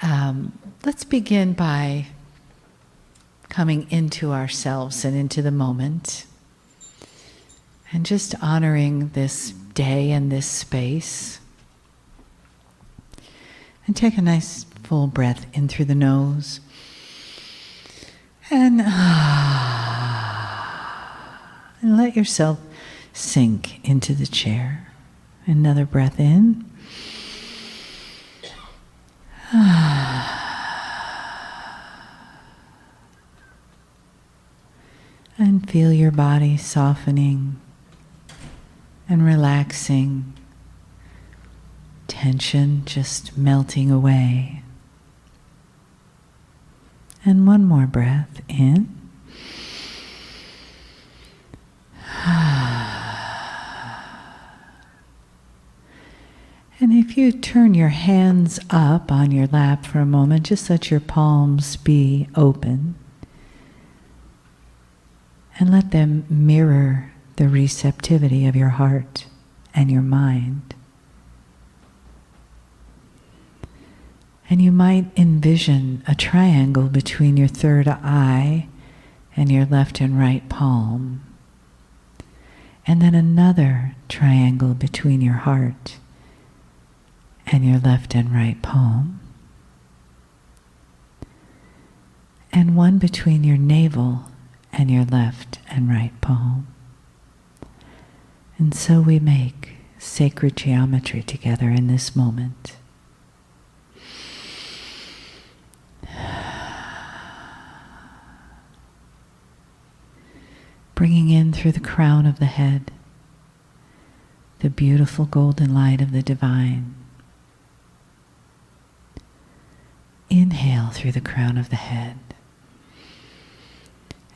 Let's begin by coming into ourselves and into the moment, and just honoring this day and this space. And take a nice full breath in through the nose. And let yourself sink into the chair. Another breath in. And feel your body softening and relaxing, tension just melting away. And one more breath in. And if you turn your hands up on your lap for a moment, just let your palms be open. And let them mirror the receptivity of your heart and your mind. And you might envision a triangle between your third eye and your left and right palm. And then another triangle between your heart and your left and right palm. And one between your navel and your left and right palm. And so we make sacred geometry together in this moment. Bringing in through the crown of the head the beautiful golden light of the divine. Inhale through the crown of the head.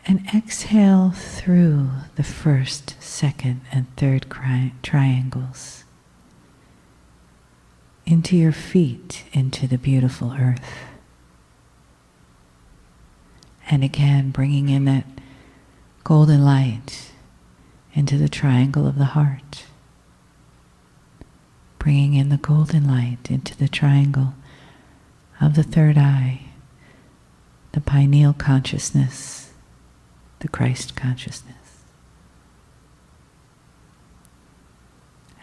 And exhale through the first, second, and third triangles into your feet, into the beautiful earth. And again, bringing in that golden light into the triangle of the heart. Bringing in the golden light into the triangle of the third eye, the pineal consciousness, the Christ consciousness.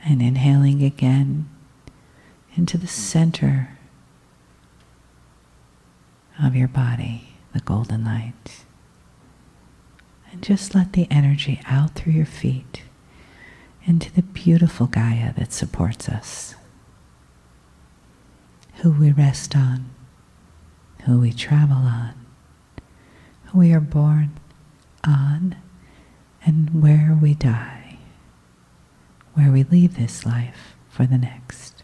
And inhaling again into the center of your body, the golden light. And just let the energy out through your feet into the beautiful Gaia that supports us, who we rest on, who we travel on, who we are born on, and where we die, where we leave this life for the next.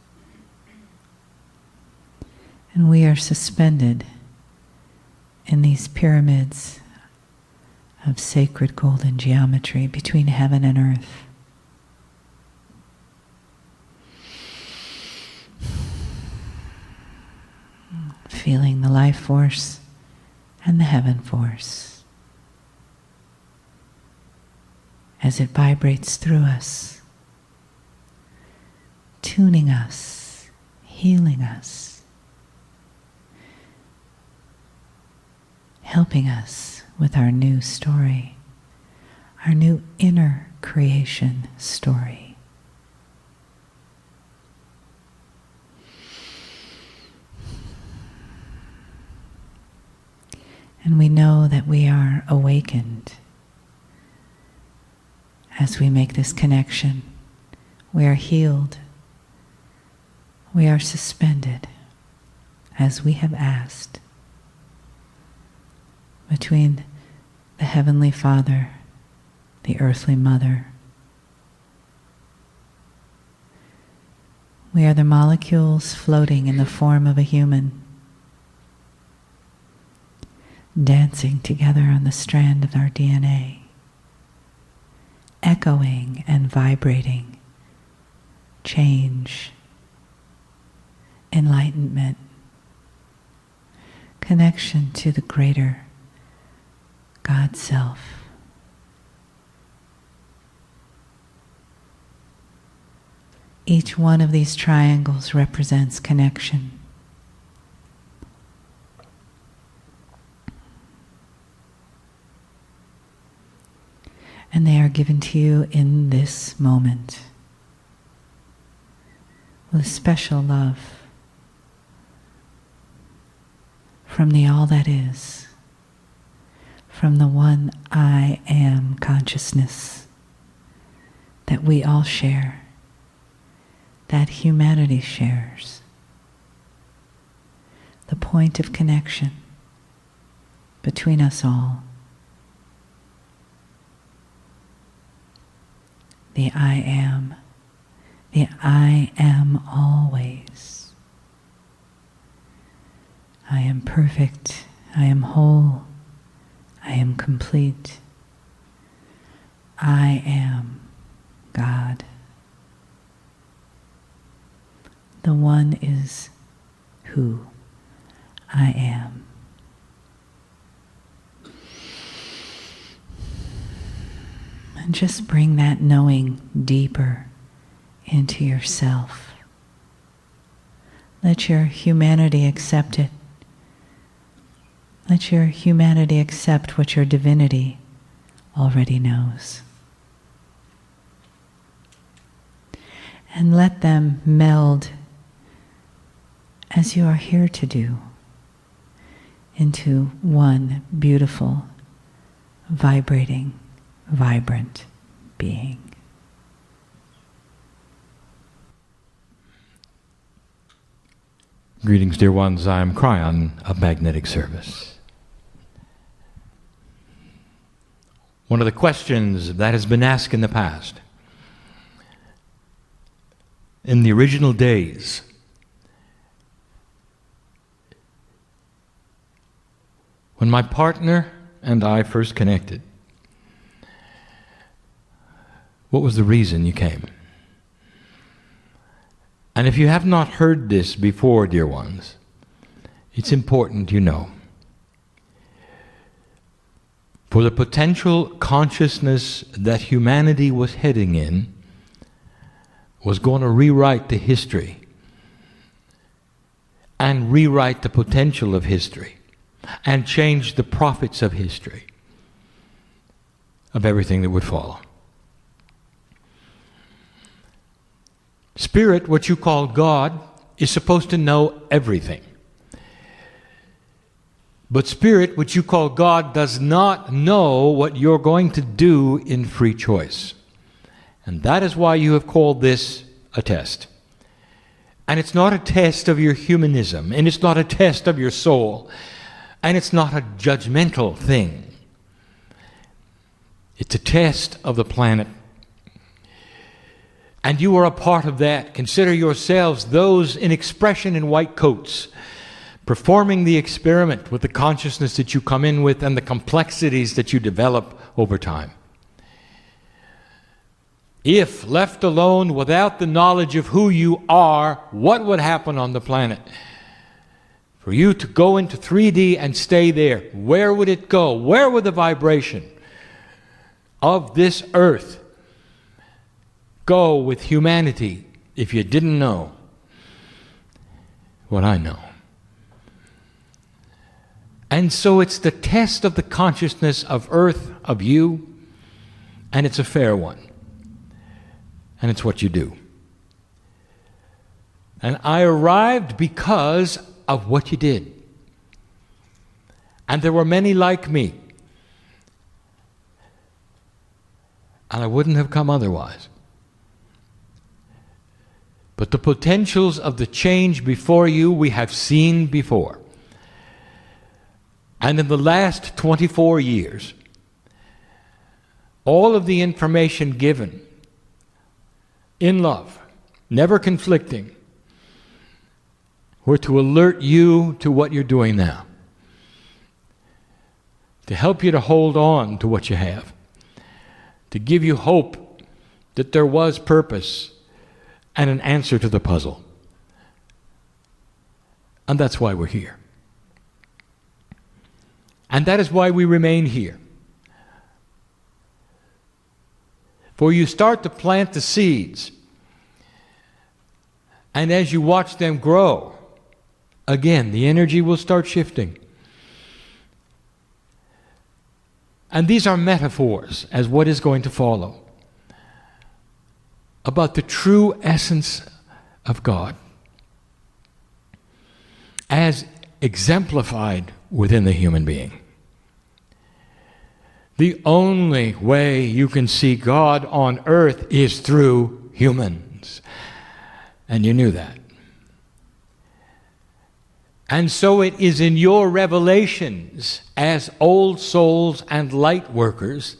And we are suspended in these pyramids of sacred golden geometry between heaven and earth. Feeling the life force and the heaven force as it vibrates through us, tuning us, healing us, helping us with our new story, our new inner creation story. And we know that we are awakened as we make this connection. We are healed. We are suspended, as we have asked, between the Heavenly Father, the Earthly Mother. We are the molecules floating in the form of a human, dancing together on the strand of our DNA, echoing and vibrating change, enlightenment, connection to the greater God Self. Each one of these triangles represents connection. And they are given to you in this moment with special love from the All That Is, from the one I Am consciousness that we all share, that humanity shares, the point of connection between us all. The I Am always. I am perfect, I am whole, I am complete. I am God. The one is who I am. And just bring that knowing deeper into yourself. Let your humanity accept it. Let your humanity accept what your divinity already knows. And let them meld, as you are here to do, into one beautiful, vibrating, vibrant being. Greetings, dear ones. I am Kryon of Magnetic Service. One of the questions that has been asked in the past, in the original days, when my partner and I first connected, what was the reason you came? And if you have not heard this before, dear ones, it's important you know. For the potential consciousness that humanity was heading in was going to rewrite the history and rewrite the potential of history and change the prophets of history of everything that would follow. Spirit, what you call God, is supposed to know everything. But Spirit, which you call God, does not know what you're going to do in free choice. And that is why you have called this a test. And it's not a test of your humanism, and it's not a test of your soul, and it's not a judgmental thing. It's a test of the planet. And you are a part of that. Consider yourselves those in expression in white coats, performing the experiment with the consciousness that you come in with and the complexities that you develop over time. If left alone without the knowledge of who you are, what would happen on the planet? For you to go into 3D and stay there, where would it go? Where would the vibration of this earth go with humanity if you didn't know what I know? And so it's the test of the consciousness of earth, of you, and it's a fair one. And it's what you do. And I arrived because of what you did. And there were many like me. And I wouldn't have come otherwise. But the potentials of the change before you we have seen before. And in the last 24 years, all of the information given in love, never conflicting, were to alert you to what you're doing now. To help you to hold on to what you have. To give you hope that there was purpose and an answer to the puzzle. And that's why we're here. And that is why we remain here. For you start to plant the seeds, and as you watch them grow, again, the energy will start shifting. And these are metaphors as what is going to follow, about the true essence of God as exemplified within the human being. The only way you can see God on earth is through humans. And you knew that. And so it is in your revelations as old souls and light workers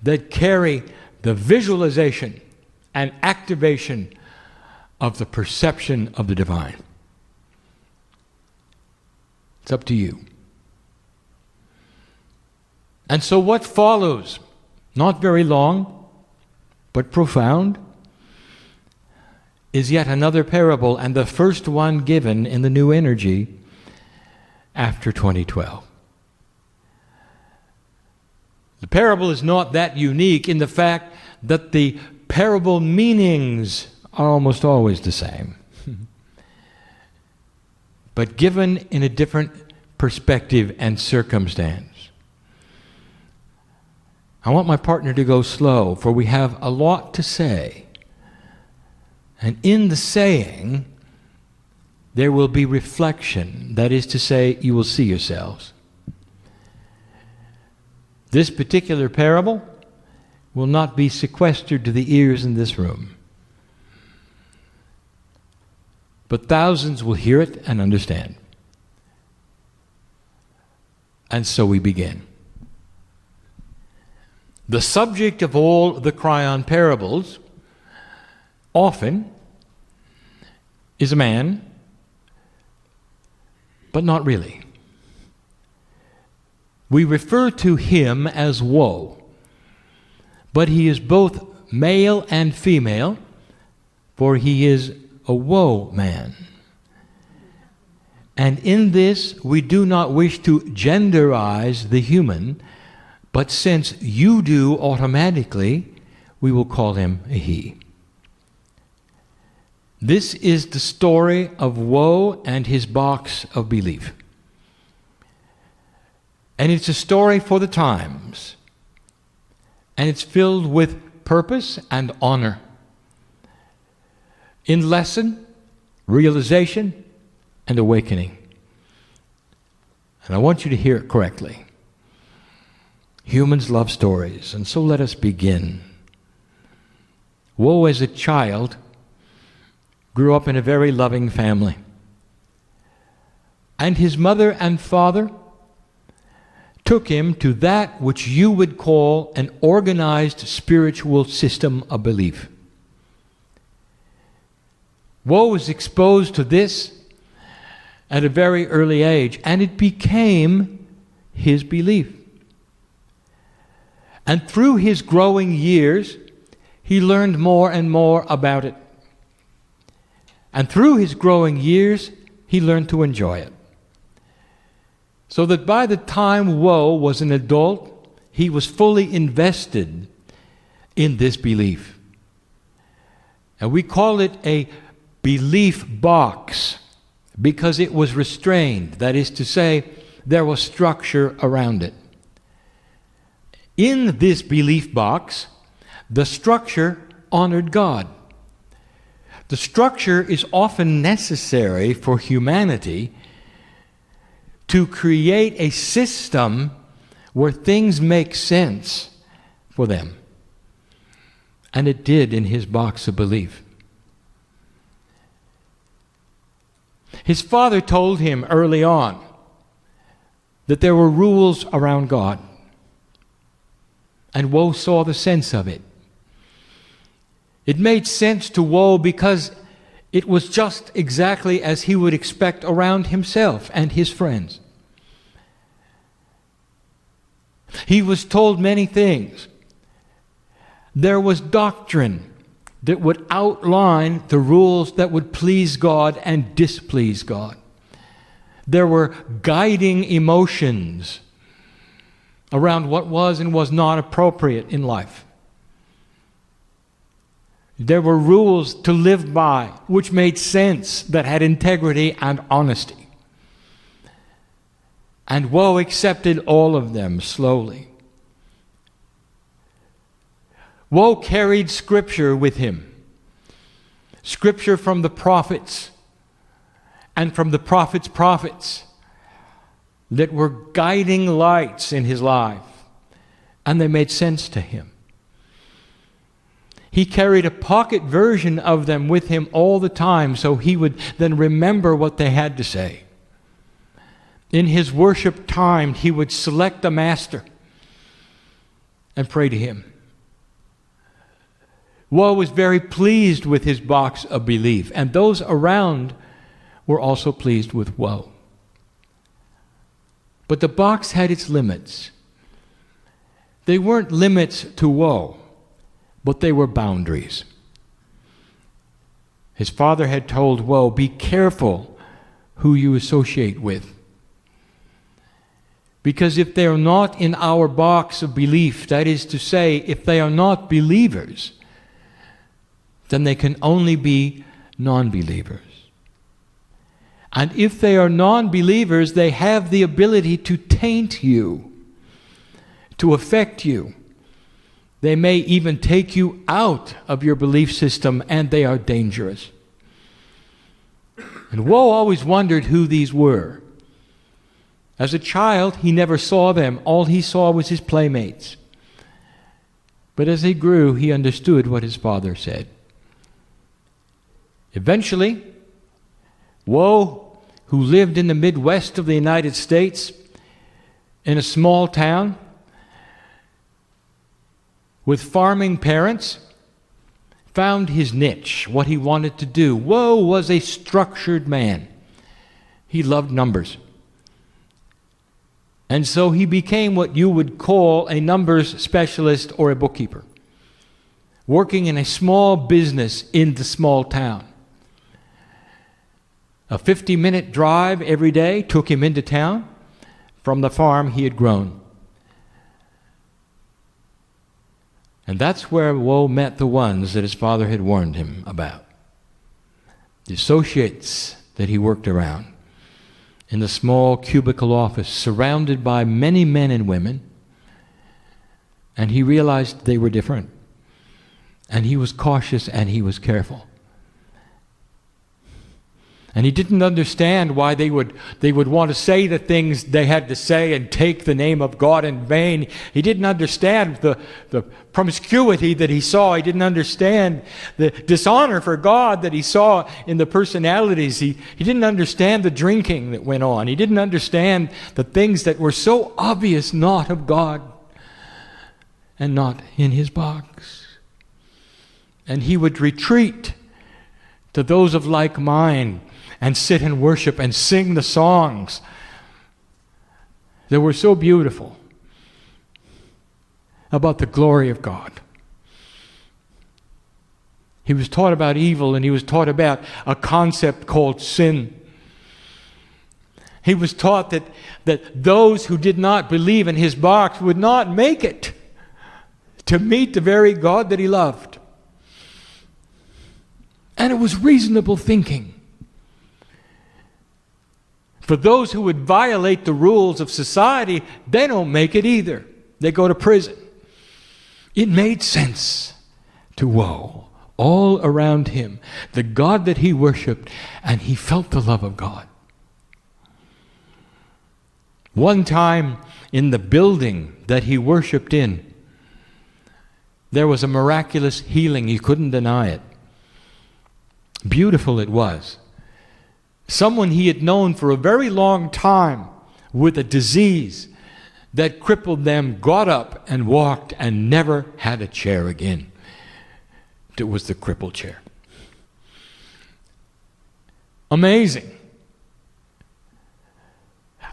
that carry the visualization and activation of the perception of the divine. It's up to you. And so what follows, not very long, but profound, is yet another parable, and the first one given in the new energy after 2012. The parable is not that unique in the fact that the parable meanings are almost always the same, but given in a different perspective and circumstance. I want my partner to go slow, for we have a lot to say. And in the saying, there will be reflection. That is to say, you will see yourselves. This particular parable will not be sequestered to the ears in this room, but thousands will hear it and understand. And so we begin. The subject of all the Kryon parables often is a man, but not really. We refer to him as woe, but he is both male and female, for he is a woe man. And in this, we do not wish to genderize the human, but since you do automatically, we will call him a he. This is the story of woe and his box of belief. And it's a story for the times. And it's filled with purpose and honor. In lesson, realization, and awakening. And I want you to hear it correctly. Humans love stories, and so let us begin. Woe as a child grew up in a very loving family. And his mother and father took him to that which you would call an organized spiritual system of belief. Woe was exposed to this at a very early age, and it became his belief. And through his growing years, he learned more and more about it. And through his growing years, he learned to enjoy it. So that by the time Woe was an adult, he was fully invested in this belief. And we call it a belief box because it was restrained. That is to say, there was structure around it. In this belief box, the structure honored God. The structure is often necessary for humanity to create a system where things make sense for them. And it did in his box of belief. His father told him early on that there were rules around God. And Woe saw the sense of it. It made sense to Woe because it was just exactly as he would expect around himself and his friends. He was told many things. There was doctrine that would outline the rules that would please God and displease God. There were guiding emotions around what was and was not appropriate in life. There were rules to live by which made sense, that had integrity and honesty. And Woe accepted all of them slowly. Woe carried Scripture with him. Scripture from the prophets and from the prophets' prophets that were guiding lights in his life, and they made sense to him. He carried a pocket version of them with him all the time, so he would then remember what they had to say. In his worship time, he would select a master and pray to him. Woe was very pleased with his box of belief, and those around were also pleased with Woe. But the box had its limits. They weren't limits to Woe, but they were boundaries. His father had told Woe, be careful who you associate with. Because if they are not in our box of belief, that is to say, if they are not believers, then they can only be non-believers. And if they are non-believers, they have the ability to taint you, to affect you. They may even take you out of your belief system, and they are dangerous. And Woe always wondered who these were. As a child, he never saw them. All he saw was his playmates. But as he grew, he understood what his father said. Eventually, Woe, who lived in the Midwest of the United States, in a small town, with farming parents, found his niche, what he wanted to do. Woe was a structured man. He loved numbers. And so he became what you would call a numbers specialist or a bookkeeper, working in a small business in the small town. A 50-minute drive every day took him into town from the farm he had grown. And that's where Woe met the ones that his father had warned him about. The associates that he worked around in the small cubicle office, surrounded by many men and women. And he realized they were different. And he was cautious and he was careful. And he didn't understand why they would want to say the things they had to say and take the name of God in vain. He didn't understand the promiscuity that he saw. He didn't understand the dishonor for God that he saw in the personalities. He didn't understand the drinking that went on. He didn't understand the things that were so obvious not of God and not in his box. And he would retreat to those of like mind and sit and worship and sing the songs that were so beautiful about the glory of God. He was taught about evil, and he was taught about a concept called sin. He was taught that those who did not believe in his box would not make it to meet the very God that he loved. And it was reasonable thinking. For those who would violate the rules of society, they don't make it either. They go to prison. It made sense to Woe all around him, the God that he worshiped, and he felt the love of God. One time in the building that he worshiped in, there was a miraculous healing. He couldn't deny it. Beautiful it was. Someone he had known for a very long time with a disease that crippled them got up and walked and never had a chair again. It was the crippled chair. Amazing.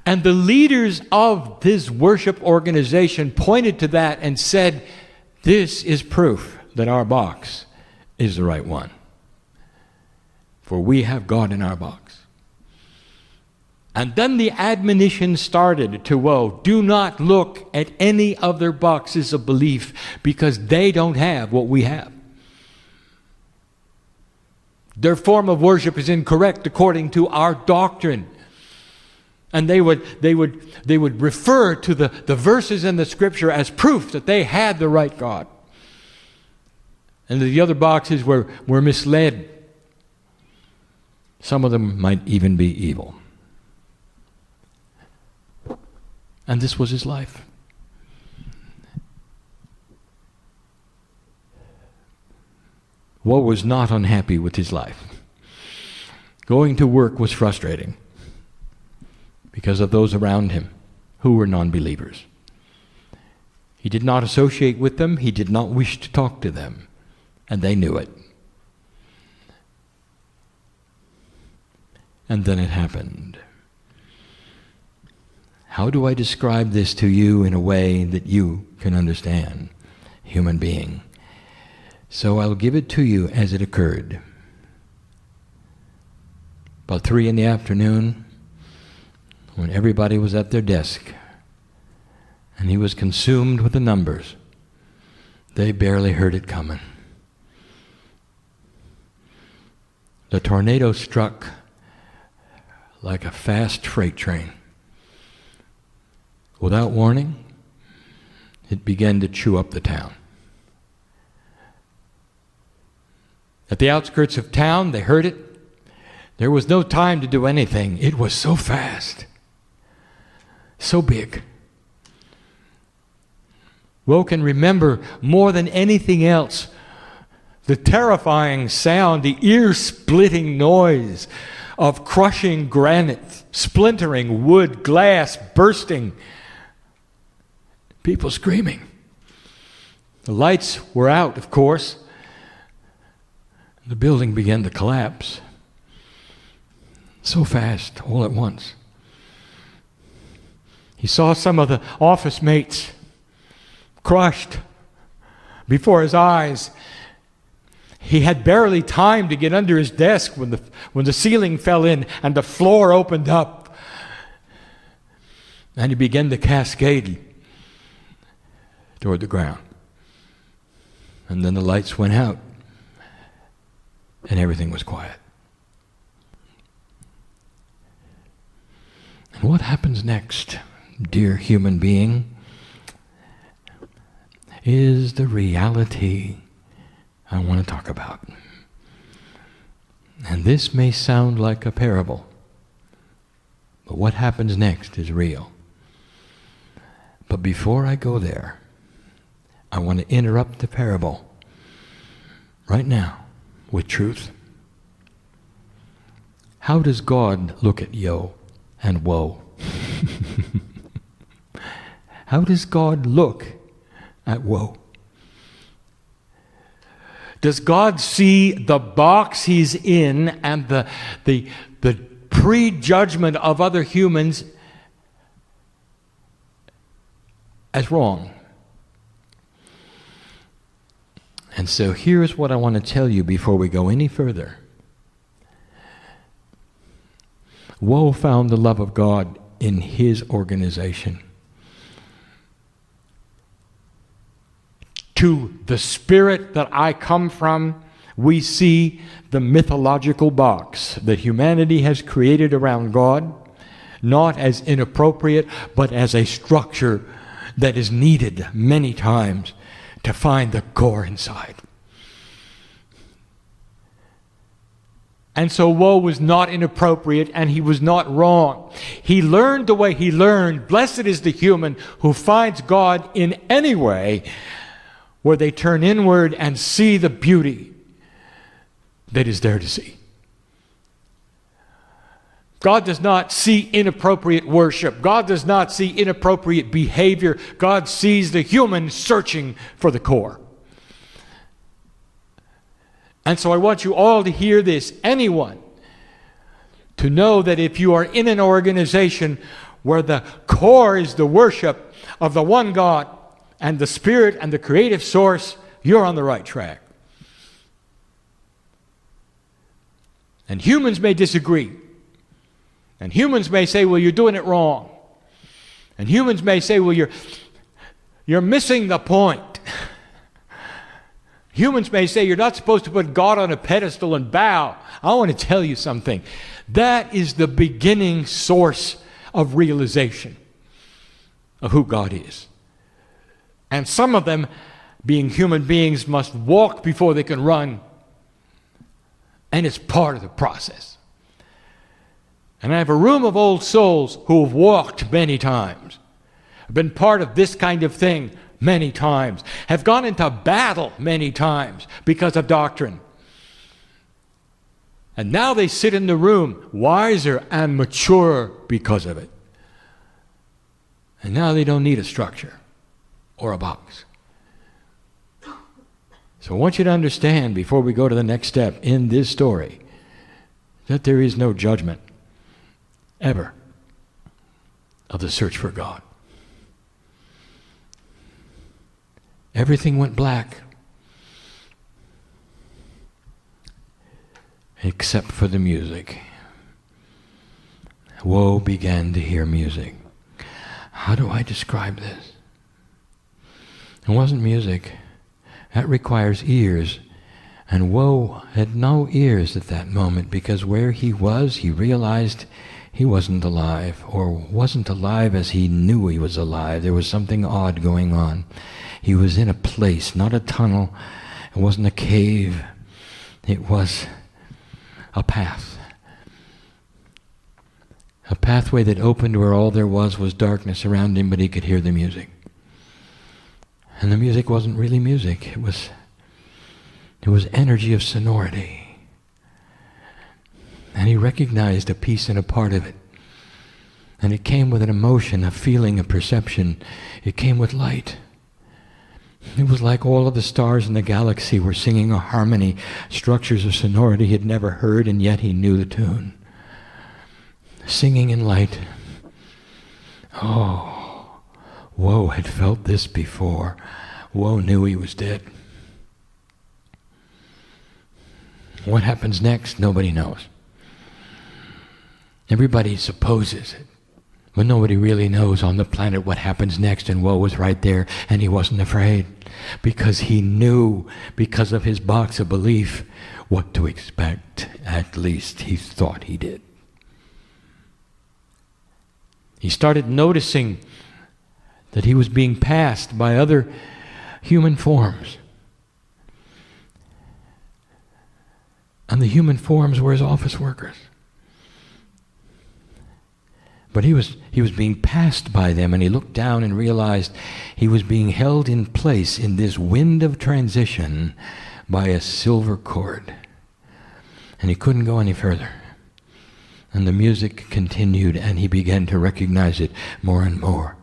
And the leaders of this worship organization pointed to that and said, this is proof that our box is the right one. For we have God in our box. And then the admonition started to Woe, do not look at any other boxes of belief, because they don't have what we have. Their form of worship is incorrect according to our doctrine. And they would refer to the verses in the scripture as proof that they had the right God. And the other boxes were misled. Some of them might even be evil. And this was his life. Woe was not unhappy with his life. Going to work was frustrating because of those around him who were non-believers. He did not associate with them. He did not wish to talk to them. And they knew it. And then it happened. How do I describe this to you in a way that you can understand, human being? So I'll give it to you as it occurred. About 3 p.m, when everybody was at their desk, and he was consumed with the numbers, they barely heard it coming. The tornado struck like a fast freight train. Without warning, it began to chew up the town. At the outskirts of town, they heard it. There was no time to do anything. It was so fast, so big. Woe can remember more than anything else the terrifying sound, the ear-splitting noise of crushing granite, splintering wood, glass bursting, people screaming. The lights were out, of course. The building began to collapse. So fast, all at once. He saw some of the office mates crushed before his eyes. He had barely time to get under his desk when the ceiling fell in and the floor opened up. And he began to cascade toward the ground. And then the lights went out and everything was quiet. And what happens next, dear human being, is the reality I want to talk about. And this may sound like a parable, but what happens next is real. But before I go there, I want to interrupt the parable right now with truth. How does God look at yo and woe? How does God look at woe? Does God see the box he's in and the prejudgment of other humans as wrong? And so here's what I want to tell you before we go any further. Woe found the love of God in his organization. To the spirit that I come from, we see the mythological box that humanity has created around God, not as inappropriate, but as a structure that is needed many times to find the core inside. And so woe was not inappropriate and he was not wrong. He learned the way he learned. Blessed is the human who finds God in any way where they turn inward and see the beauty that is there to see. God does not see inappropriate worship. God does not see inappropriate behavior. God sees the human searching for the core. And so I want you all to hear this, anyone, to know that if you are in an organization where the core is the worship of the one God and the Spirit and the creative source, you're on the right track. And humans may disagree. And humans may say, well, you're doing it wrong. And humans may say, well, you're missing the point. Humans may say, you're not supposed to put God on a pedestal and bow. I want to tell you something. That is the beginning source of realization of who God is. And some of them being human beings, must walk before they can run. And it's part of the process. And I have a room of old souls who have walked many times, been part of this kind of thing many times, have gone into battle many times because of doctrine. And now they sit in the room wiser and mature because of it. And now they don't need a structure or a box. So I want you to understand, before we go to the next step in this story, that there is no judgment ever of the search for God. Everything went black except for the music. Woe began to hear music. How do I describe this? It wasn't music. That requires ears. And Woe had no ears at that moment, because where he was, he realized he wasn't alive, or wasn't alive as he knew he was alive. There was something odd going on. He was in a place, not a tunnel. It wasn't a cave. It was a path. A pathway that opened where all there was darkness around him, but he could hear the music. And the music wasn't really music. It was energy of sonority. And he recognized a piece and a part of it. And it came with an emotion, a feeling, a perception. It came with light. It was like all of the stars in the galaxy were singing a harmony, structures of sonority he had never heard, and yet he knew the tune. Singing in light. Oh, Woe had felt this before. Woe knew he was dead. What happens next, nobody knows. Everybody supposes it, but nobody really knows on the planet what happens next, and Woe was right there, and he wasn't afraid, because he knew, because of his box of belief, what to expect. At least he thought he did. He started noticing that he was being passed by other human forms. And the human forms were his office workers. But he was being passed by them, and he looked down and realized he was being held in place in this wind of transition by a silver cord. And he couldn't go any further. And the music continued, and he began to recognize it more and more.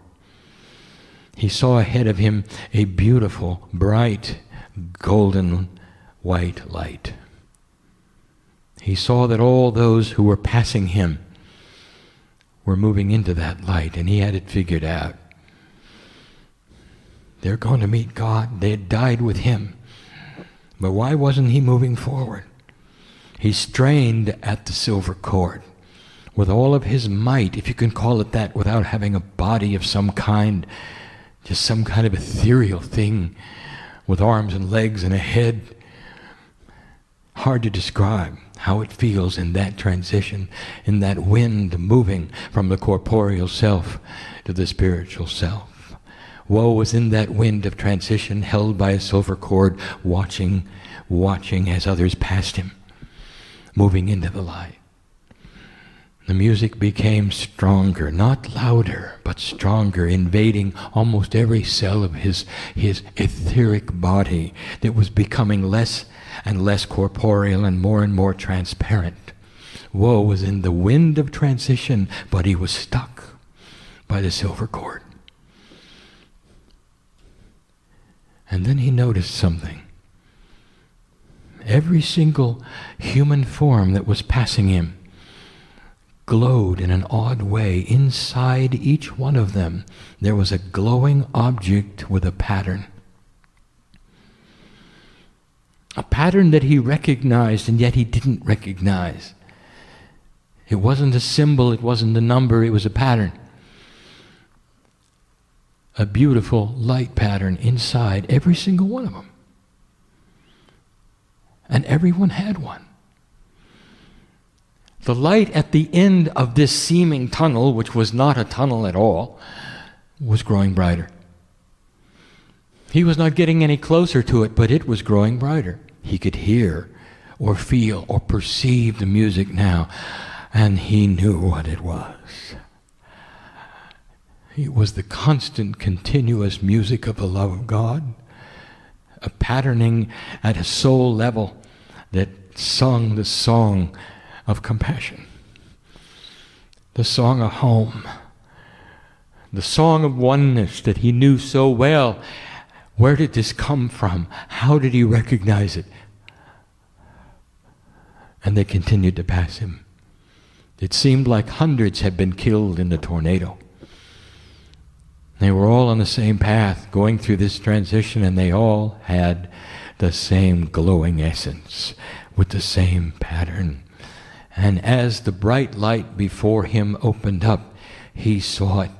He saw ahead of him a beautiful, bright, golden white light. He saw that all those who were passing him were moving into that light, and he had it figured out. They're going to meet God. They had died with him. But why wasn't he moving forward? He strained at the silver cord with all of his might, if you can call it that, without having a body of some kind, just some kind of ethereal thing with arms and legs and a head. Hard to describe how it feels in that transition, in that wind moving from the corporeal self to the spiritual self. Woe was in that wind of transition, held by a silver cord, watching as others passed him, moving into the light. The music became stronger, not louder, but stronger, invading almost every cell of his etheric body that was becoming less and less corporeal and more transparent. Woe was in the wind of transition, but he was stuck by the silver cord. And then he noticed something. Every single human form that was passing him glowed in an odd way. Inside each one of them, there was a glowing object with a pattern. A pattern that he recognized, and yet he didn't recognize. It wasn't a symbol, it wasn't a number, it was a pattern. A beautiful light pattern inside every single one of them. And everyone had one. The light at the end of this seeming tunnel, which was not a tunnel at all, was growing brighter. He was not getting any closer to it, but it was growing brighter. He could hear or feel or perceive the music now, and he knew what it was. It was the constant, continuous music of the love of God, a patterning at a soul level that sung the song of compassion, the song of home, the song of oneness that he knew so well. Where did this come from? How did he recognize it? And they continued to pass him. It seemed like hundreds had been killed in the tornado. They were all on the same path, going through this transition, and they all had the same glowing essence, with the same pattern. And as the bright light before him opened up, he saw it.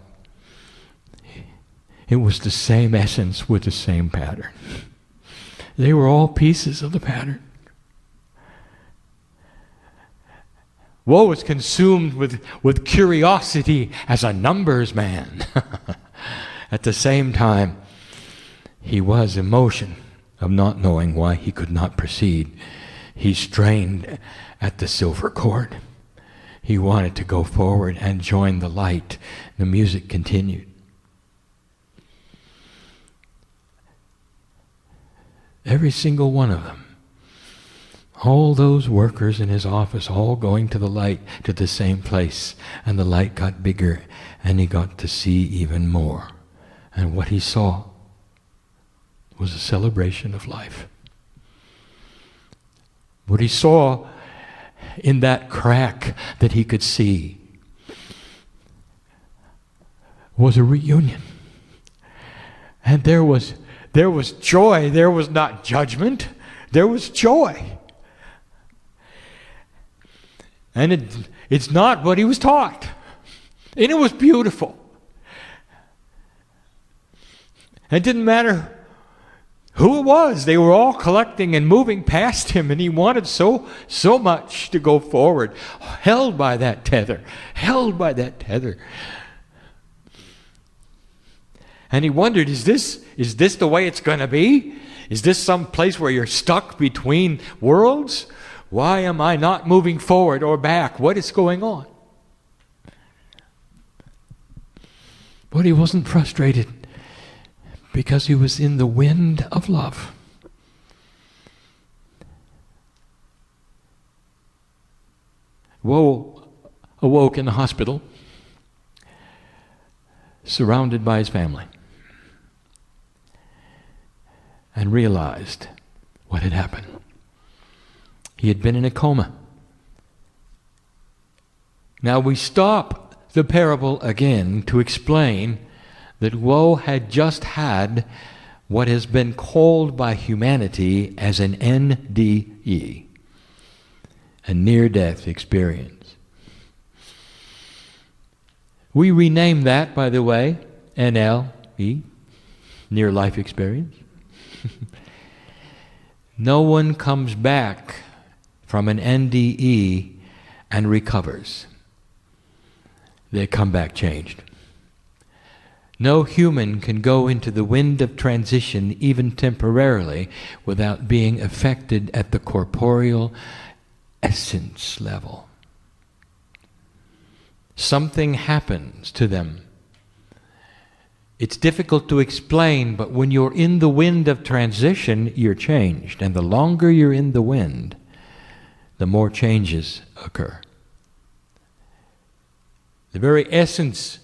It was the same essence with the same pattern. They were all pieces of the pattern. Woe was consumed with curiosity as a numbers man. At the same time, he was emotion of not knowing why he could not proceed. He strained at the silver cord. He wanted to go forward and join the light. The music continued. Every single one of them. All those workers in his office, all going to the light, to the same place. And the light got bigger, and he got to see even more. And what he saw was a celebration of life. What he saw in that crack that he could see was a reunion. And there was joy. There was not judgment. There was joy. And it's not what he was taught. And it was beautiful. It didn't matter who it was. They were all collecting and moving past him, and he wanted so much to go forward, held by that tether, held by that tether. And he wondered, is this the way it's going to be? Is this some place where you're stuck between worlds? Why am I not moving forward or back? What is going on? But he wasn't frustrated because he was in the wind of love. Woe awoke in the hospital, surrounded by his family, and realized what had happened. He had been in a coma. Now we stop the parable again to explain that Woe had just had what has been called by humanity as an NDE, a near-death experience. We rename that, by the way, NLE, near-life experience. No one comes back from an NDE and recovers. They come back changed. No human can go into the wind of transition, even temporarily, without being affected at the corporeal essence level. Something happens to them. It's difficult to explain, but when you're in the wind of transition, you're changed. And the longer you're in the wind, the more changes occur. The very essence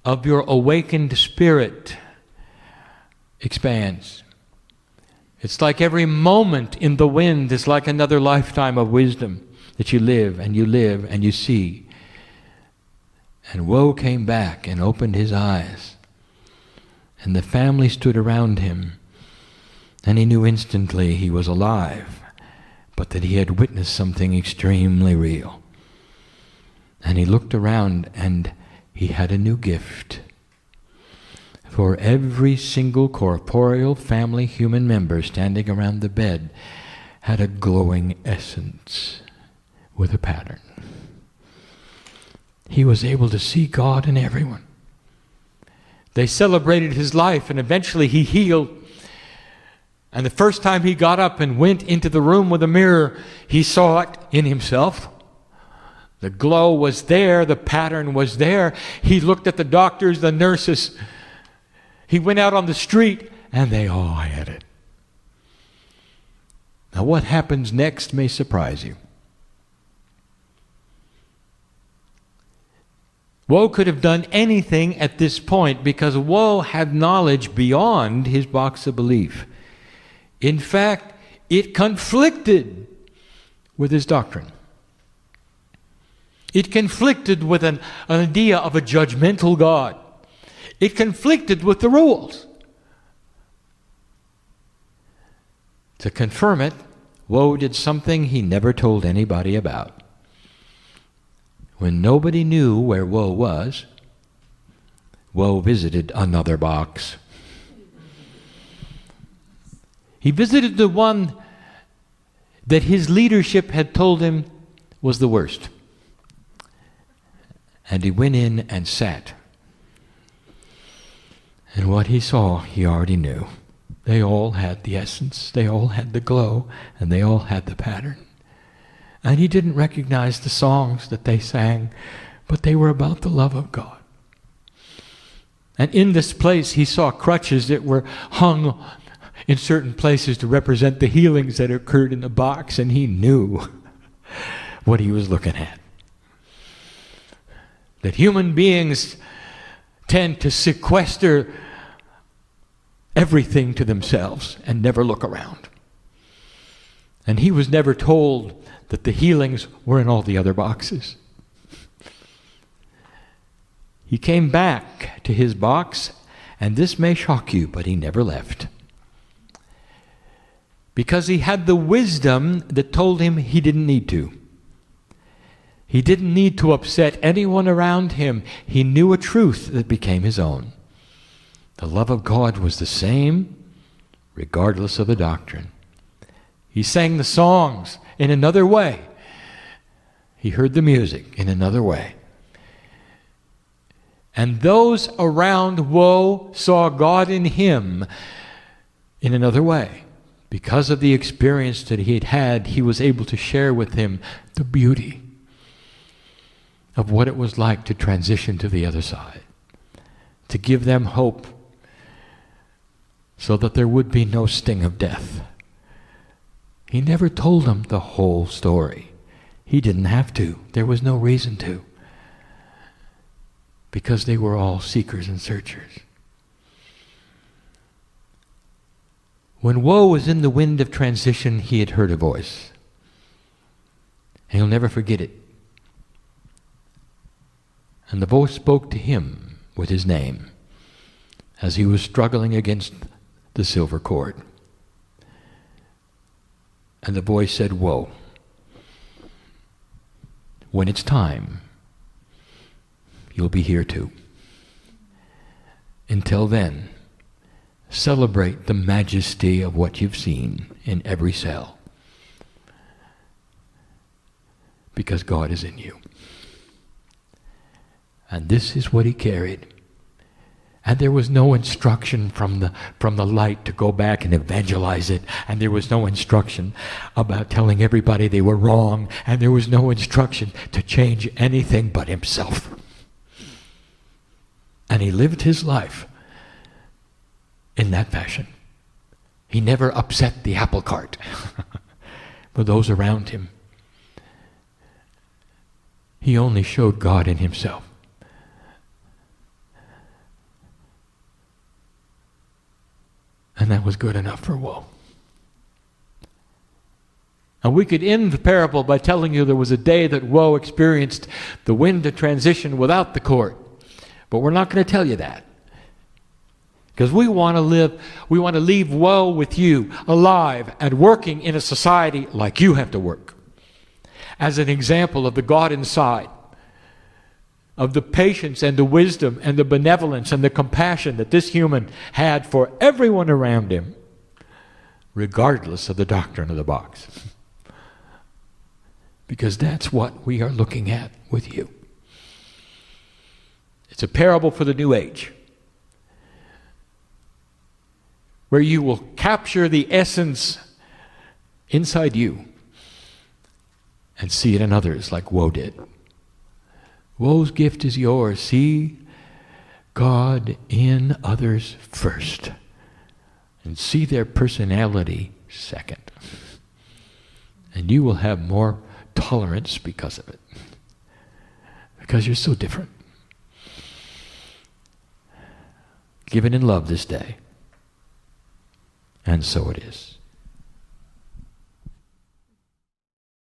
of your awakened spirit expands. It's like every moment in the wind is like another lifetime of wisdom that you live and you see. And Woe came back and opened his eyes, and the family stood around him, and he knew instantly he was alive, but that he had witnessed something extremely real. And he looked around, and he had a new gift. For every single corporeal family human member standing around the bed had a glowing essence with a pattern. He was able to see God in everyone. They celebrated his life, and eventually he healed. And the first time he got up and went into the room with a mirror, he saw it in himself. The glow was there, the pattern was there. He looked at the doctors, the nurses. He went out on the street, and they all had it. Now what happens next may surprise you. Woe could have done anything at this point because Woe had knowledge beyond his box of belief. In fact, it conflicted with his doctrine. It conflicted with an idea of a judgmental God. It conflicted with the rules. To confirm it, Woe did something he never told anybody about. When nobody knew where Woe was, Woe visited another box. He visited the one that his leadership had told him was the worst. And he went in and sat. And what he saw, he already knew. They all had the essence, they all had the glow, and they all had the pattern. And he didn't recognize the songs that they sang, but they were about the love of God. And in this place, he saw crutches that were hung in certain places to represent the healings that occurred in the box, and he knew what he was looking at. That human beings tend to sequester everything to themselves and never look around. And he was never told that the healings were in all the other boxes. He came back to his box, and this may shock you, but he never left. Because he had the wisdom that told him he didn't need to. He didn't need to upset anyone around him. He knew a truth that became his own. The love of God was the same, regardless of the doctrine. He sang the songs in another way. He heard the music in another way. And those around Woe saw God in him in another way. Because of the experience that he had had, he was able to share with him the beauty of what it was like to transition to the other side, to give them hope so that there would be no sting of death. He never told them the whole story. He didn't have to. There was no reason to. Because they were all seekers and searchers. When Woe was in the wind of transition, he had heard a voice. And he'll never forget it. And the voice spoke to him with his name as he was struggling against the silver cord. And the voice said, Woe, when it's time, you'll be here too. Until then, celebrate the majesty of what you've seen in every cell. Because God is in you. And this is what he carried. And there was no instruction from the light to go back and evangelize it. And there was no instruction about telling everybody they were wrong. And there was no instruction to change anything but himself. And he lived his life in that fashion. He never upset the apple cart for those around him. He only showed God in himself. And that was good enough for Woe. And we could end the parable by telling you there was a day that Woe experienced the wind of transition without the cord. But we're not going to tell you that. Because we want to leave Woe with you, alive and working in a society like you have to work. As an example of the God inside, of the patience and the wisdom and the benevolence and the compassion that this human had for everyone around him, regardless of the doctrine of the box. Because that's what we are looking at with you. It's a parable for the new age. where you will capture the essence inside you and see it in others like Woe did. Woe's gift is yours. See God in others first, and see their personality second. And you will have more tolerance because of it. Because you're so different. Given in love this day. And so it is.